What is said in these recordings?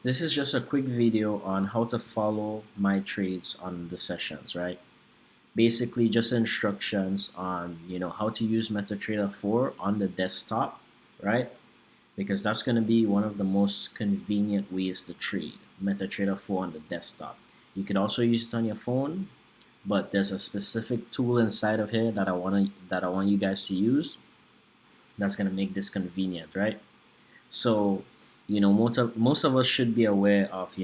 This is just a quick video on how to follow my trades on the sessions, right? Basically just instructions on, how to use MetaTrader 4 on the desktop, right? Because that's going to be one of the most convenient ways to trade, MetaTrader 4 on the desktop. You could also use it on your phone, but there's a specific tool inside of here that I want you guys to use that's going to make this convenient, right? So, most of us should be aware of,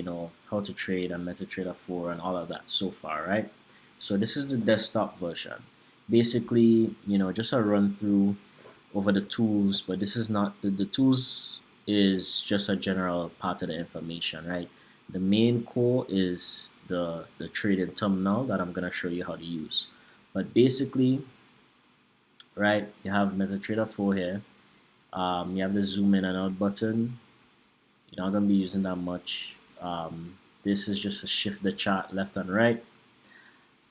how to trade on MetaTrader 4 and all of that so far, right? So this is the desktop version. Basically, just a run through over the tools, but this is not the tools is just a general part of the information, right? The main core is the trading terminal that I'm gonna show you how to use. But basically, right, you have MetaTrader 4 here. You have the zoom in and out button. You're not going to be using that much. This is just to shift the chart left and right.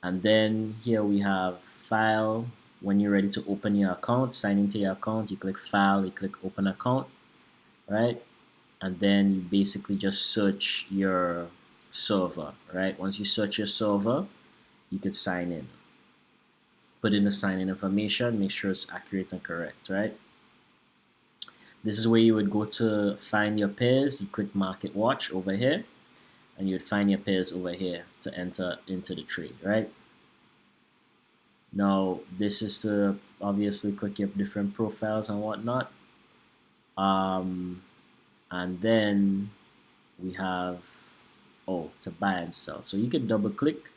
And then here we have file. When you're ready to open your account, sign into your account, you click file, you click open account, right? And then you basically just search your server, right? Once you search your server, you could sign in. Put in the sign in information, make sure it's accurate and correct, right? This is where you would go to find your pairs. You click market watch over here, and you'd find your pairs over here to enter into the trade, right? Now, this is to obviously click your different profiles and whatnot. And then we have, to buy and sell. So you could double click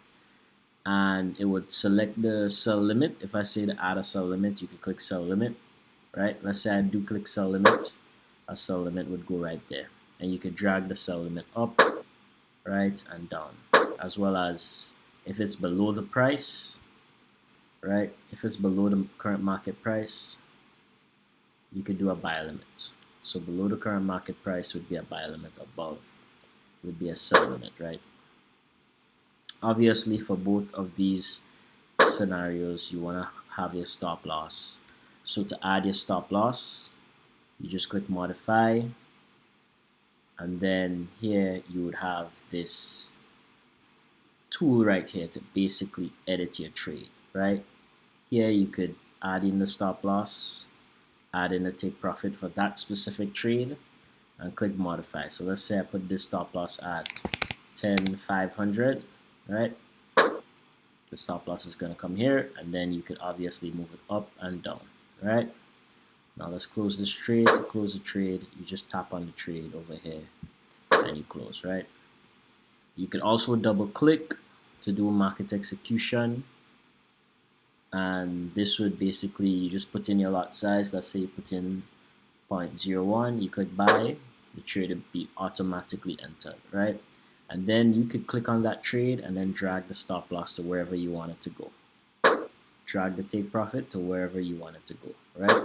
and it would select the sell limit. If I say to add a sell limit, you could click sell limit, right? Let's say I do click sell limit, a sell limit would go right there. And you could drag the sell limit up, right, and down, as well as if it's below the price, right? If it's below the current market price, you could do a buy limit. So below the current market price would be a buy limit, above would be a sell limit, right? Obviously, for both of these scenarios, you want to have your stop loss. So to add your stop loss, you just click modify, and then here you would have this tool right here to basically edit your trade, right? Here you could add in the stop loss, add in the take profit for that specific trade, and click modify. So let's say I put this stop loss at 10,500, right? The stop loss is going to come here, and then you could obviously move it up and down, right? Now let's close this trade. To close the trade, you just tap on the trade over here and you close, right? You could also double click to do market execution, and this would basically, you just put in your lot size. Let's say you put in 0.01, you click buy, the trade would be automatically entered, right? And then you could click on that trade and then drag the stop loss to wherever you want it to go. Drag the take profit to wherever you want it to go, right?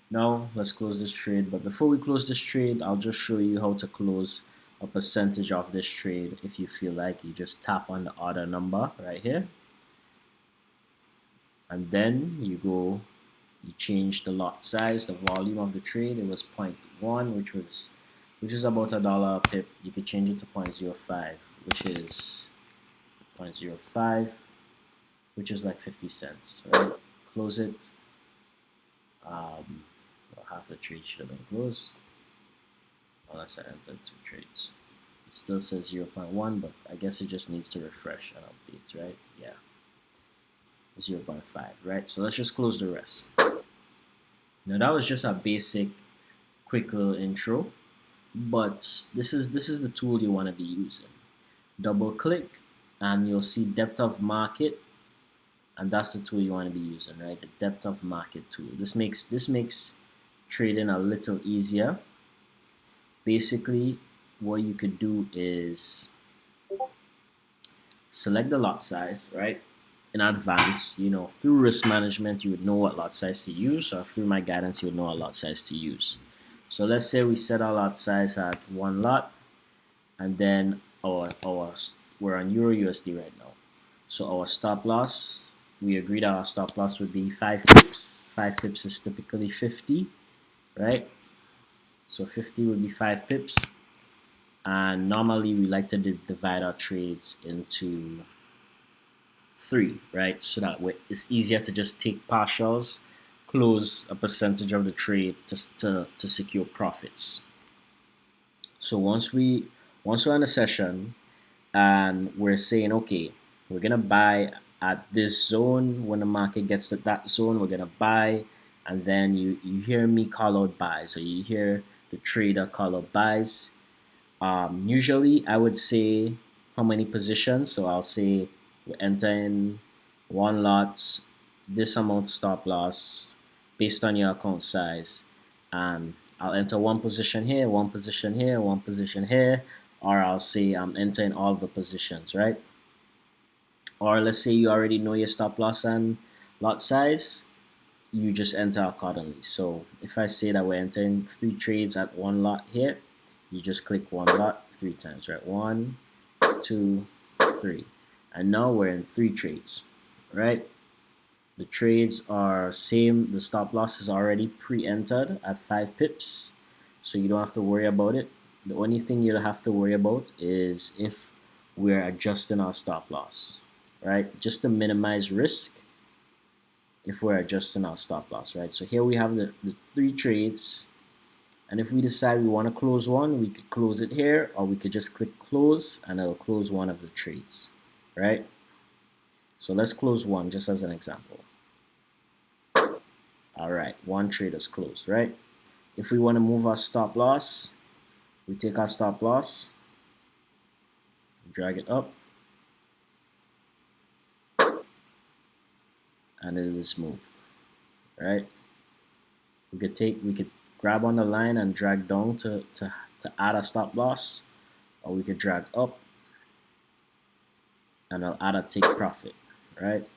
Now let's close this trade, but before we close this trade, I'll just show you how to close a percentage of this trade. If you feel like, you just tap on the order number right here, and then you change the lot size, the volume of the trade. It was 0.1, which is about $1 a pip. You could change it to 0.05, which is 0.05, which is like 50 cents, right? Close it. Well, half the trade should have been closed unless I entered 2 trades. It still says 0.1, but I guess it just needs to refresh and update, right? Yeah, 0.5, right? So let's just close the rest. Now that was just a basic, quick little intro, but this is the tool you want to be using. Double click, and you'll see depth of market, and that's the tool you want to be using, right? The depth of market tool. This makes trading a little easier. Basically, what you could do is select the lot size, right? In advance, through risk management, you would know what lot size to use, or through my guidance, you would know what lot size to use. So let's say we set our lot size at 1 lot, and then we're on Euro USD right now. So our stop loss, we agreed our stop loss would be 5 pips. 5 pips is typically 50, right? So 50 would be 5 pips. And normally we like to divide our trades into three, right? So that way it's easier to just take partials, close a percentage of the trade to secure profits. So once we're in a session and we're saying, okay, we're gonna buy at this zone. When the market gets to that zone, we're gonna buy, and then you hear me call out buys, or you hear the trader call out buys. Usually, I would say how many positions. So I'll say we enter in one lot, this amount stop loss based on your account size. And I'll enter one position here, one position here, one position here, or I'll say I'm entering all the positions, right? Or let's say you already know your stop loss and lot size, you just enter accordingly. So if I say that we're entering 3 trades at one lot here, you just click one lot 3 times, right? 1, 2, 3. And now we're in 3 trades, right? The trades are same. The stop loss is already pre-entered at 5 pips, so you don't have to worry about it. The only thing you'll have to worry about is if we're adjusting our stop loss, right? Just to minimize risk if we're adjusting our stop loss, right? So here we have the 3 trades, and if we decide we want to close one, we could close it here, or we could just click close and it'll close one of the trades, right? So let's close one just as an example. All right, one trade is closed, right? If we want to move our stop loss, we take our stop loss, drag it up, and it is moved, right? We could grab on the line and drag down to add a stop loss, or we could drag up and I'll add a take profit, right?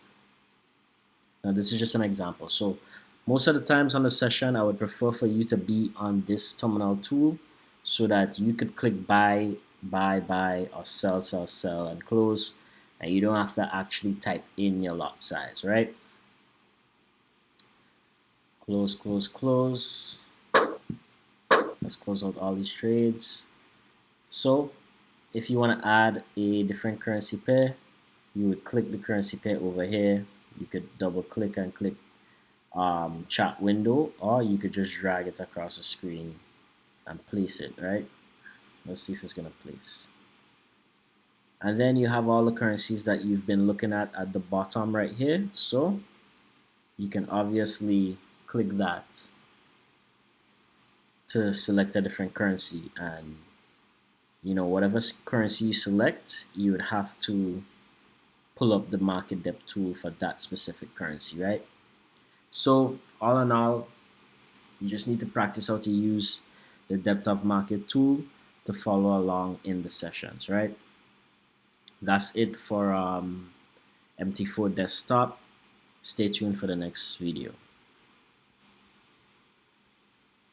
Now this is just an example. So most of the times on the session, I would prefer for you to be on this terminal tool so that you could click buy, buy, buy, or sell, sell, sell, and close, and you don't have to actually type in your lot size, right? Close, close, close. Let's close out all these trades. So if you want to add a different currency pair, you would click the currency pair over here. You could double click and click chat window, or you could just drag it across the screen and place it, right? Let's see if it's gonna place. And then you have all the currencies that you've been looking at the bottom right here. So you can obviously click that to select a different currency, and whatever currency you select, you would have to pull up the market depth tool for that specific currency, right? So all in all, you just need to practice how to use the depth of market tool to follow along in the sessions, right? That's it for MT4 desktop. Stay tuned for the next video.